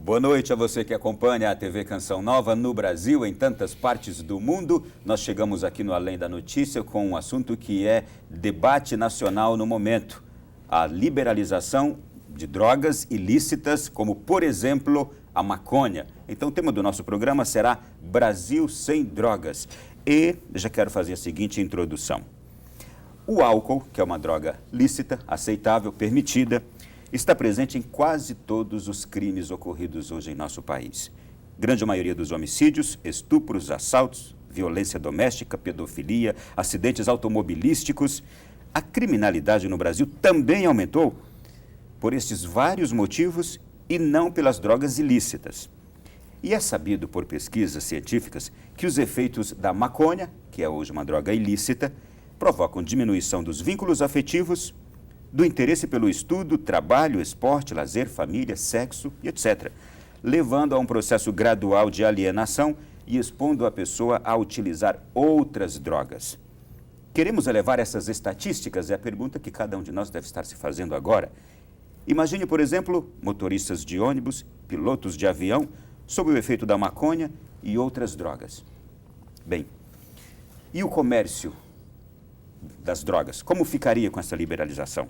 Boa noite a você que acompanha a TV Canção Nova no Brasil, em tantas partes do mundo. Nós chegamos aqui no Além da Notícia com um assunto que é debate nacional no momento. A liberalização de drogas ilícitas, como, por exemplo, a maconha. Então, o tema do nosso programa será Brasil sem drogas. E já quero fazer a seguinte introdução. O álcool, que é uma droga lícita, aceitável, permitida, está presente em quase todos os crimes ocorridos hoje em nosso país. Grande maioria dos homicídios, estupros, assaltos, violência doméstica, pedofilia, acidentes automobilísticos. A criminalidade no Brasil também aumentou por estes vários motivos e não pelas drogas ilícitas. E é sabido por pesquisas científicas que os efeitos da maconha, que é hoje uma droga ilícita, provocam diminuição dos vínculos afetivos, do interesse pelo estudo, trabalho, esporte, lazer, família, sexo e etc., levando a um processo gradual de alienação e expondo a pessoa a utilizar outras drogas. Queremos elevar essas estatísticas? É a pergunta que cada um de nós deve estar se fazendo agora. Imagine, por exemplo, motoristas de ônibus, pilotos de avião, sob o efeito da maconha e outras drogas. Bem, e o comércio das drogas? Como ficaria com essa liberalização?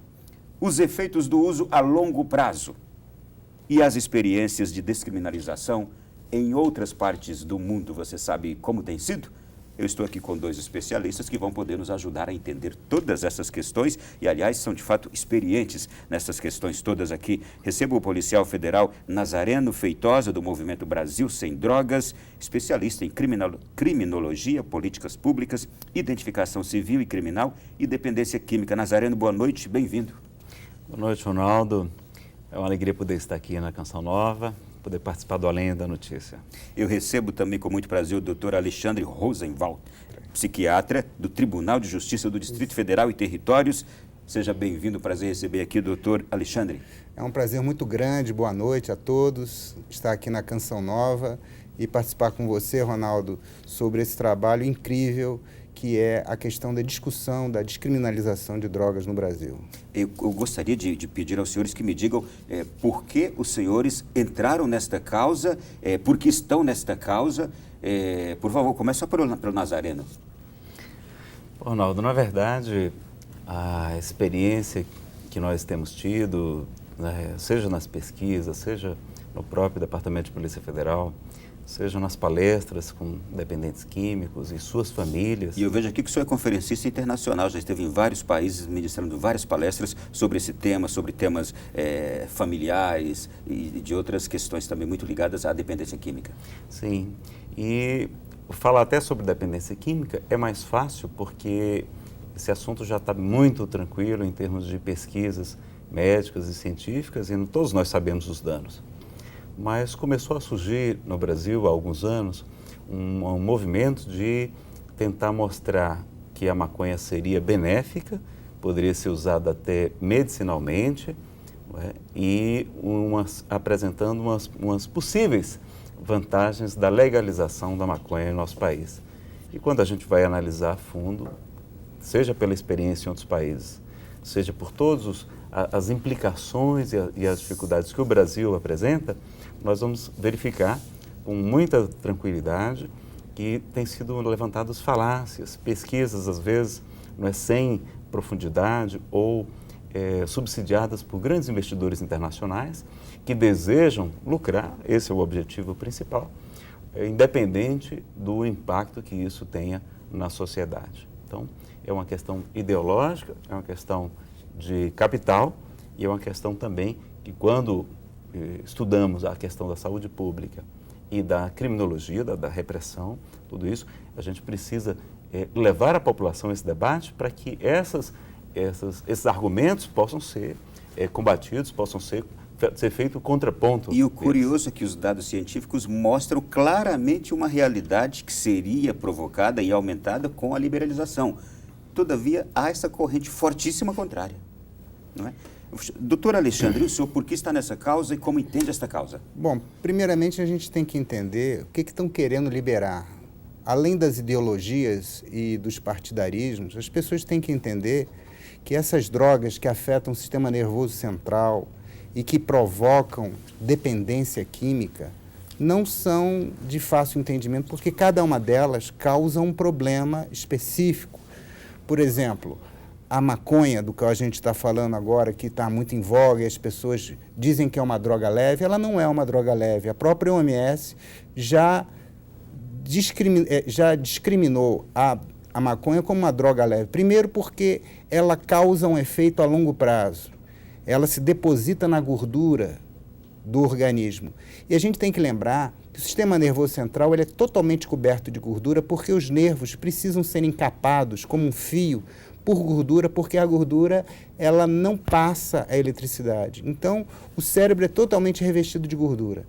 Os efeitos do uso a longo prazo e as experiências de descriminalização em outras partes do mundo, você sabe como tem sido? Eu estou aqui com dois especialistas que vão poder nos ajudar a entender todas essas questões e, aliás, são de fato experientes nessas questões todas aqui. Recebo o policial federal Nazareno Feitosa, do Movimento Brasil Sem Drogas, especialista em criminologia, políticas públicas, identificação civil e criminal e dependência química. Nazareno, boa noite, bem-vindo. Boa noite, Ronaldo. É uma alegria poder estar aqui na Canção Nova, poder participar do Além da Notícia. Eu recebo também com muito prazer o doutor Alexandre Rosenwald, psiquiatra do Tribunal de Justiça do Distrito Federal e Territórios. Seja bem-vindo, prazer receber aqui o doutor Alexandre. É um prazer muito grande, boa noite a todos, estar aqui na Canção Nova e participar com você, Ronaldo, sobre esse trabalho incrível que é a questão da discussão da descriminalização de drogas no Brasil. Eu gostaria de pedir aos senhores que me digam por que os senhores entraram nesta causa, por que estão nesta causa. Por favor, começa pelo Nazareno. Ronaldo, na verdade, a experiência que nós temos tido, né, seja nas pesquisas, seja no próprio Departamento de Polícia Federal, seja nas palestras com dependentes químicos e suas famílias. E eu vejo aqui que o senhor é conferencista internacional, já esteve em vários países ministrando várias palestras sobre esse tema, sobre temas familiares e de outras questões também muito ligadas à dependência química. Sim, e falar até sobre dependência química é mais fácil porque esse assunto já está muito tranquilo em termos de pesquisas médicas e científicas e todos nós sabemos os danos. Mas começou a surgir no Brasil há alguns anos um movimento de tentar mostrar que a maconha seria benéfica, poderia ser usada até medicinalmente, não é? E apresentando umas possíveis vantagens da legalização da maconha em nosso país. E quando a gente vai analisar a fundo, seja pela experiência em outros países, seja por todas as implicações e as dificuldades que o Brasil apresenta, nós vamos verificar com muita tranquilidade que têm sido levantadas falácias, pesquisas, às vezes, não é, sem profundidade ou subsidiadas por grandes investidores internacionais que desejam lucrar, esse é o objetivo principal, independente do impacto que isso tenha na sociedade. Então, é uma questão ideológica, é uma questão de capital e é uma questão também que quando estudamos a questão da saúde pública e da criminologia, da repressão, tudo isso, a gente precisa levar à população esse debate para que esses argumentos possam ser combatidos, possam ser feito contraponto. E o curioso é que os dados científicos mostram claramente uma realidade que seria provocada e aumentada com a liberalização. Todavia, há essa corrente fortíssima contrária, não é? Doutor Alexandre, o senhor por que está nessa causa e como entende esta causa? Bom, primeiramente a gente tem que entender o que estão querendo liberar. Além das ideologias e dos partidarismos, as pessoas têm que entender que essas drogas que afetam o sistema nervoso central, e que provocam dependência química não são de fácil entendimento, porque cada uma delas causa um problema específico. Por exemplo, a maconha, do que a gente está falando agora, que está muito em voga e as pessoas dizem que é uma droga leve, ela não é uma droga leve. A própria OMS já discriminou a maconha como uma droga leve. Primeiro porque ela causa um efeito a longo prazo. Ela se deposita na gordura do organismo. E a gente tem que lembrar que o sistema nervoso central ele é totalmente coberto de gordura porque os nervos precisam ser encapados como um fio por gordura, porque a gordura ela não passa a eletricidade. Então, o cérebro é totalmente revestido de gordura.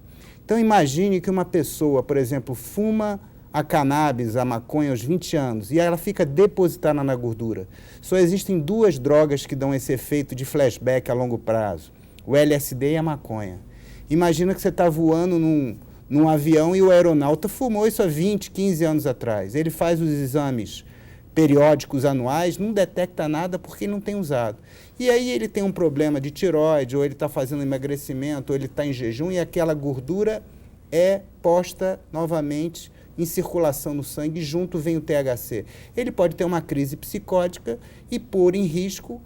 Então, imagine que uma pessoa, por exemplo, fuma a cannabis, a maconha aos 20 anos, e ela fica depositada na gordura. Só existem duas drogas que dão esse efeito de flashback a longo prazo, o LSD e a maconha. Imagina que você está voando num avião e o aeronauta fumou isso há 20, 15 anos atrás. Ele faz os exames periódicos anuais, não detecta nada porque não tem usado. E aí ele tem um problema de tireoide, ou ele está fazendo emagrecimento, ou ele está em jejum, e aquela gordura é posta novamente em circulação no sangue, junto vem o THC. Ele pode ter uma crise psicótica e pôr em risco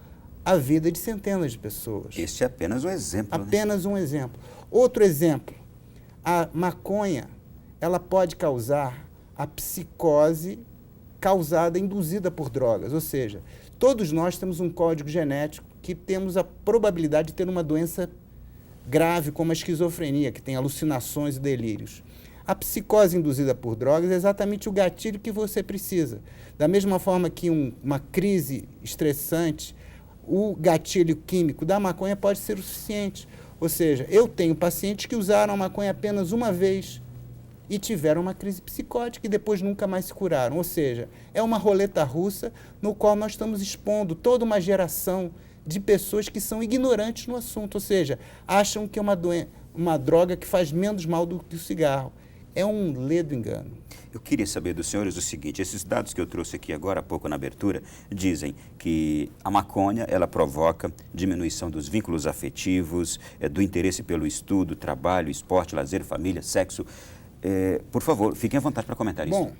a vida de centenas de pessoas. Este é apenas um exemplo. Apenas um exemplo. Outro exemplo, a maconha, ela pode causar a psicose causada, induzida por drogas. Ou seja, todos nós temos um código genético que temos a probabilidade de ter uma doença grave, como a esquizofrenia, que tem alucinações e delírios. A psicose induzida por drogas é exatamente o gatilho que você precisa. Da mesma forma que uma crise estressante, o gatilho químico da maconha pode ser o suficiente. Ou seja, eu tenho pacientes que usaram a maconha apenas uma vez e tiveram uma crise psicótica e depois nunca mais se curaram. Ou seja, é uma roleta russa no qual nós estamos expondo toda uma geração de pessoas que são ignorantes no assunto, ou seja, acham que é uma droga que faz menos mal do que o cigarro. É um ledo engano. Eu queria saber dos senhores o seguinte, esses dados que eu trouxe aqui agora há pouco na abertura dizem que a maconha, ela provoca diminuição dos vínculos afetivos, do interesse pelo estudo, trabalho, esporte, lazer, família, sexo. Por favor, fiquem à vontade para comentar isso. Bom,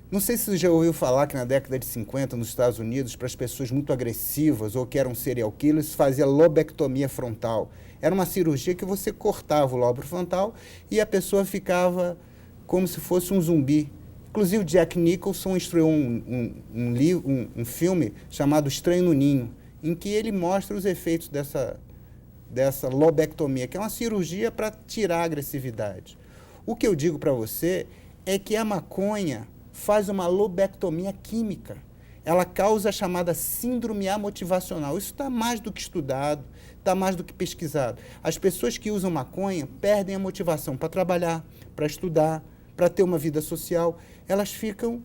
não sei se você já ouviu falar que na década de 50, nos Estados Unidos, para as pessoas muito agressivas ou que eram serial killers, fazia lobectomia frontal. Era uma cirurgia que você cortava o lobo frontal e a pessoa ficava como se fosse um zumbi. Inclusive, Jack Nicholson estreou um filme chamado Estranho no Ninho, em que ele mostra os efeitos dessa lobectomia, que é uma cirurgia para tirar a agressividade. O que eu digo para você é que a maconha faz uma lobectomia química. Ela causa a chamada síndrome amotivacional. Isso está mais do que estudado, está mais do que pesquisado. As pessoas que usam maconha perdem a motivação para trabalhar, para estudar, para ter uma vida social. Elas ficam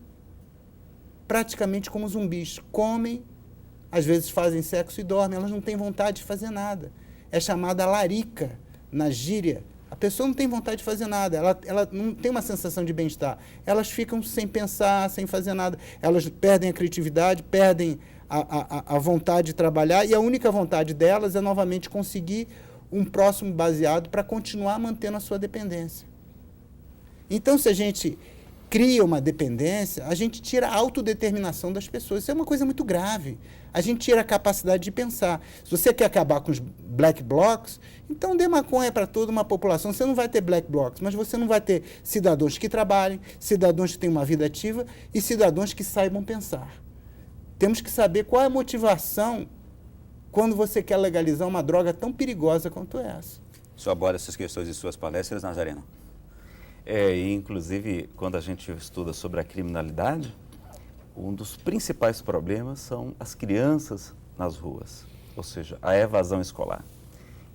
praticamente como zumbis. Comem, às vezes fazem sexo e dormem. Elas não têm vontade de fazer nada. É chamada larica na gíria. A pessoa não tem vontade de fazer nada, ela não tem uma sensação de bem-estar. Elas ficam sem pensar, sem fazer nada. Elas perdem a criatividade, perdem a vontade de trabalhar, e a única vontade delas é novamente conseguir um próximo baseado para continuar mantendo a sua dependência. Então, se a gente cria uma dependência, a gente tira a autodeterminação das pessoas. Isso é uma coisa muito grave. A gente tira a capacidade de pensar. Se você quer acabar com os black blocs, então dê maconha para toda uma população. Você não vai ter black blocs, mas você não vai ter cidadãos que trabalhem, cidadãos que tenham uma vida ativa e cidadãos que saibam pensar. Temos que saber qual é a motivação quando você quer legalizar uma droga tão perigosa quanto essa. Só aborda essas questões em suas palestras, Nazareno? E inclusive, quando a gente estuda sobre a criminalidade, um dos principais problemas são as crianças nas ruas, ou seja, a evasão escolar.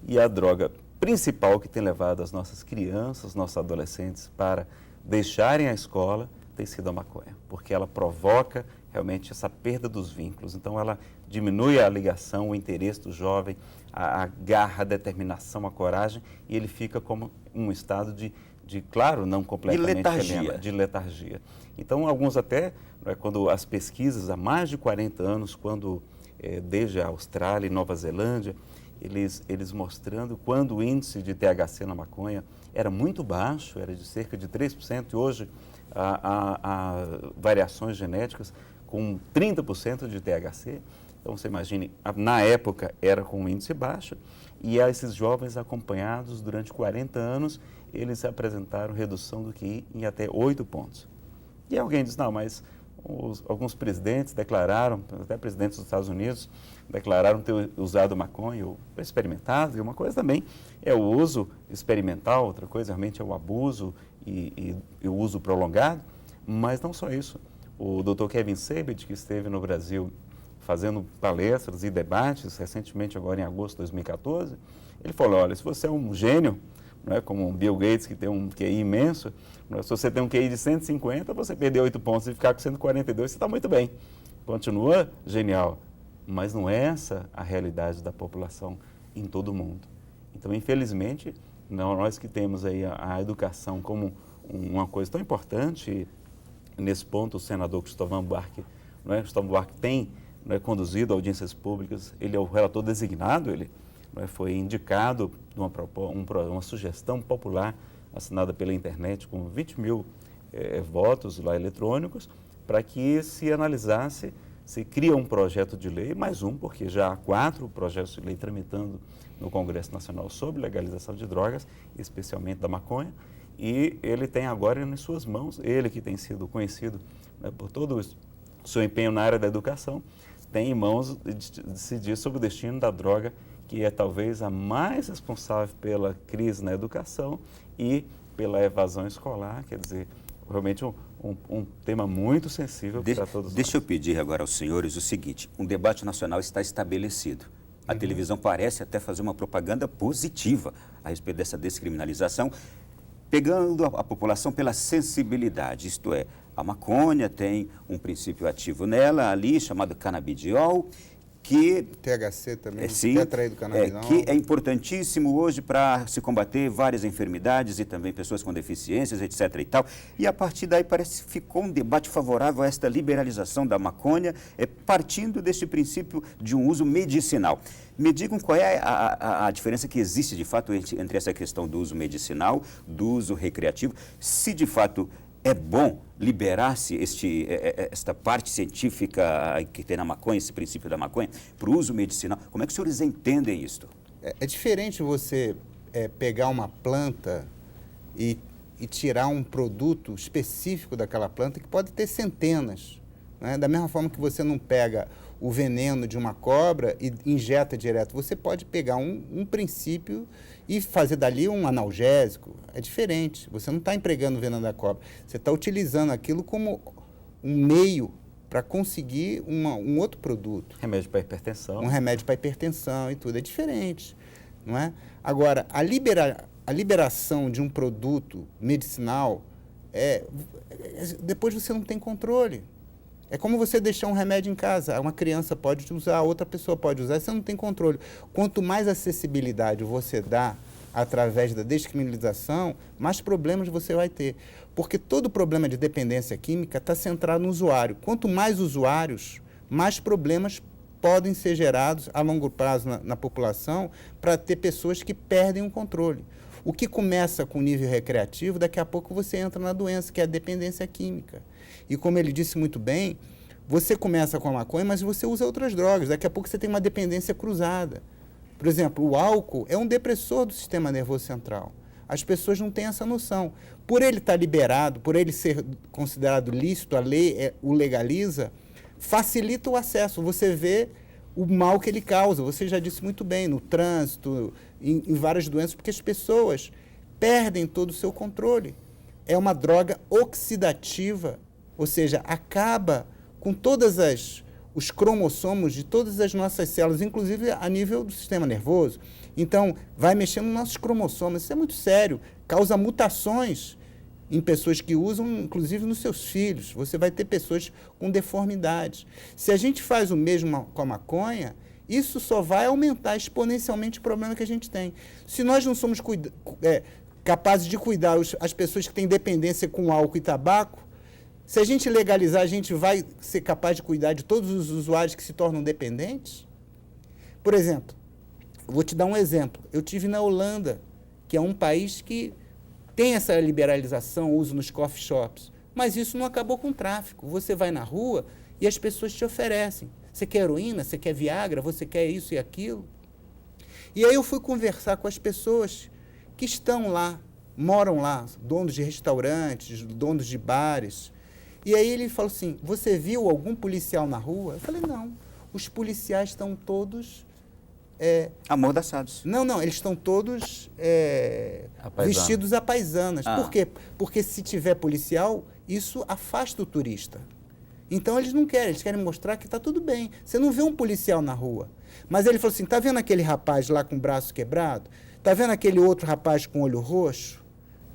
E a droga principal que tem levado as nossas crianças, nossos adolescentes para deixarem a escola tem sido a maconha, porque ela provoca realmente essa perda dos vínculos. Então, ela diminui a ligação, o interesse do jovem, a garra, a determinação, a coragem, e ele fica como um estado de claro, não completamente de letargia. Então, alguns até, quando as pesquisas há mais de 40 anos, quando desde a Austrália e Nova Zelândia, eles mostrando quando o índice de THC na maconha era muito baixo, era de cerca de 3%, e hoje há variações genéticas com 30% de THC. Então, você imagine, na época era com um índice baixo, e esses jovens acompanhados durante 40 anos, eles apresentaram redução do QI em até 8 pontos. E alguém diz, não, mas alguns presidentes declararam, até presidentes dos Estados Unidos, declararam ter usado maconha ou experimentado, e uma coisa também é o uso experimental, outra coisa realmente é o abuso e o uso prolongado, mas não só isso. O Dr. Kevin Sabet, que esteve no Brasil fazendo palestras e debates, recentemente agora em agosto de 2014, ele falou, olha, se você é um gênio, não é, como o Bill Gates, que tem um QI imenso, não é, se você tem um QI de 150, você perder 8 pontos e ficar com 142, você está muito bem. Continua genial, mas não é essa a realidade da população em todo o mundo. Então, infelizmente, nós que temos aí a educação como uma coisa tão importante, nesse ponto o senador Cristóvão Buarque, não é, Cristóvão Buarque tem conduzido audiências públicas, ele é o relator designado, ele foi indicado uma sugestão popular assinada pela internet com 20 mil votos lá eletrônicos, para que se analisasse, se cria um projeto de lei, mais um, porque já há 4 projetos de lei tramitando no Congresso Nacional sobre legalização de drogas, especialmente da maconha, e ele tem agora em suas mãos, ele que tem sido conhecido por todo o seu empenho na área da educação, tem em mãos de decidir sobre o destino da droga, que é talvez a mais responsável pela crise na educação e pela evasão escolar, quer dizer, realmente um tema muito sensível para todos nós. Deixa eu pedir agora aos senhores o seguinte, um debate nacional está estabelecido. A televisão parece até fazer uma propaganda positiva a respeito dessa descriminalização, pegando a população pela sensibilidade, isto é, a maconha tem um princípio ativo nela ali, chamado canabidiol, que THC também, sim, tetraidrocannabinol, que é importantíssimo hoje para se combater várias enfermidades e também pessoas com deficiências, etc. e tal. E a partir daí parece que ficou um debate favorável a esta liberalização da maconha, partindo deste princípio de um uso medicinal. Me digam qual é a diferença que existe de fato entre essa questão do uso medicinal, do uso recreativo, se de fato é bom liberar-se esta parte científica que tem na maconha, esse princípio da maconha, para o uso medicinal. Como é que os senhores entendem isto? É diferente você pegar uma planta e tirar um produto específico daquela planta, que pode ter centenas. Né? Da mesma forma que você não pega o veneno de uma cobra e injeta direto, você pode pegar um princípio e fazer dali um analgésico. É diferente, você não está empregando o veneno da cobra, você está utilizando aquilo como um meio para conseguir um outro produto. Remédio para hipertensão. Um remédio para hipertensão e tudo, é diferente, não é? Agora, a liberação de um produto medicinal, depois você não tem controle. É como você deixar um remédio em casa, uma criança pode usar, outra pessoa pode usar, você não tem controle. Quanto mais acessibilidade você dá através da descriminalização, mais problemas você vai ter. Porque todo problema de dependência química está centrado no usuário. Quanto mais usuários, mais problemas podem ser gerados a longo prazo na população para ter pessoas que perdem o controle. O que começa com nível recreativo, daqui a pouco você entra na doença, que é a dependência química. E como ele disse muito bem, você começa com a maconha, mas você usa outras drogas. Daqui a pouco você tem uma dependência cruzada. Por exemplo, o álcool é um depressor do sistema nervoso central. As pessoas não têm essa noção. Por ele estar liberado, por ele ser considerado lícito, a lei o legaliza, facilita o acesso. Você vê o mal que ele causa. Você já disse muito bem, no trânsito, em várias doenças, porque as pessoas perdem todo o seu controle. É uma droga oxidativa, ou seja, acaba com todos os cromossomos de todas as nossas células, inclusive a nível do sistema nervoso. Então, vai mexendo nos nossos cromossomos. Isso é muito sério. Causa mutações em pessoas que usam, inclusive nos seus filhos. Você vai ter pessoas com deformidades. Se a gente faz o mesmo com a maconha, isso só vai aumentar exponencialmente o problema que a gente tem. Se nós não somos capazes de cuidar as pessoas que têm dependência com álcool e tabaco, se a gente legalizar, a gente vai ser capaz de cuidar de todos os usuários que se tornam dependentes? Por exemplo, vou te dar um exemplo. Eu tive na Holanda, que é um país que tem essa liberalização, uso nos coffee shops, mas isso não acabou com o tráfico. Você vai na rua e as pessoas te oferecem. Você quer heroína? Você quer Viagra? Você quer isso e aquilo? E aí eu fui conversar com as pessoas que estão lá, moram lá, donos de restaurantes, donos de bares. E aí ele falou assim, você viu algum policial na rua? Eu falei, não, os policiais estão todos... amordaçados. Não, eles estão todos vestidos à paisanas. Ah. Por quê? Porque se tiver policial, isso afasta o turista. Então eles não querem, eles querem mostrar que está tudo bem. Você não vê um policial na rua. Mas ele falou assim, está vendo aquele rapaz lá com o braço quebrado? Está vendo aquele outro rapaz com o olho roxo?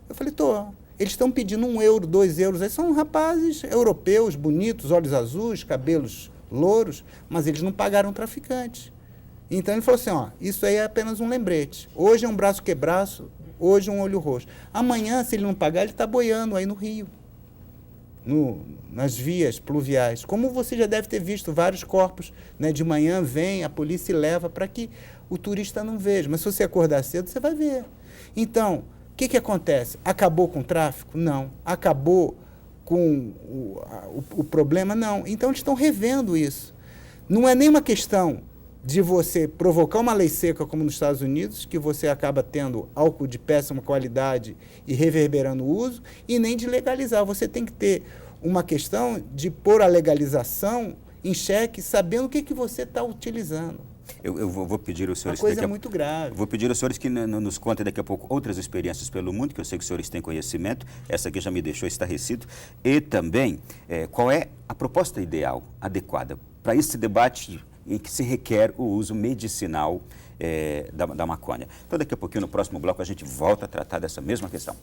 Eu falei, tô. Eles estão pedindo €1, €2. Aí são rapazes europeus, bonitos, olhos azuis, cabelos louros, mas eles não pagaram o traficante. Então ele falou assim, ó, isso aí é apenas um lembrete. Hoje é um braço quebrado, hoje é um olho roxo. Amanhã, se ele não pagar, ele está boiando aí no rio, nas vias pluviais. Como você já deve ter visto vários corpos, né, de manhã vem, a polícia e leva para que o turista não veja. Mas se você acordar cedo, você vai ver. Então, o que acontece? Acabou com o tráfico? Não. Acabou com o problema? Não. Então eles estão revendo isso. Não é nem uma questão de você provocar uma lei seca como nos Estados Unidos, que você acaba tendo álcool de péssima qualidade e reverberando o uso, e nem de legalizar. Você tem que ter uma questão de pôr a legalização em xeque, sabendo o que você está utilizando. Eu vou pedir aos senhores... A coisa é muito grave. Vou pedir aos senhores que nos contem daqui a pouco outras experiências pelo mundo, que eu sei que os senhores têm conhecimento. Essa aqui já me deixou estarrecido. E também, qual é a proposta ideal, adequada, para esse debate em que se requer o uso medicinal da maconha. Então, daqui a pouquinho, no próximo bloco, a gente volta a tratar dessa mesma questão.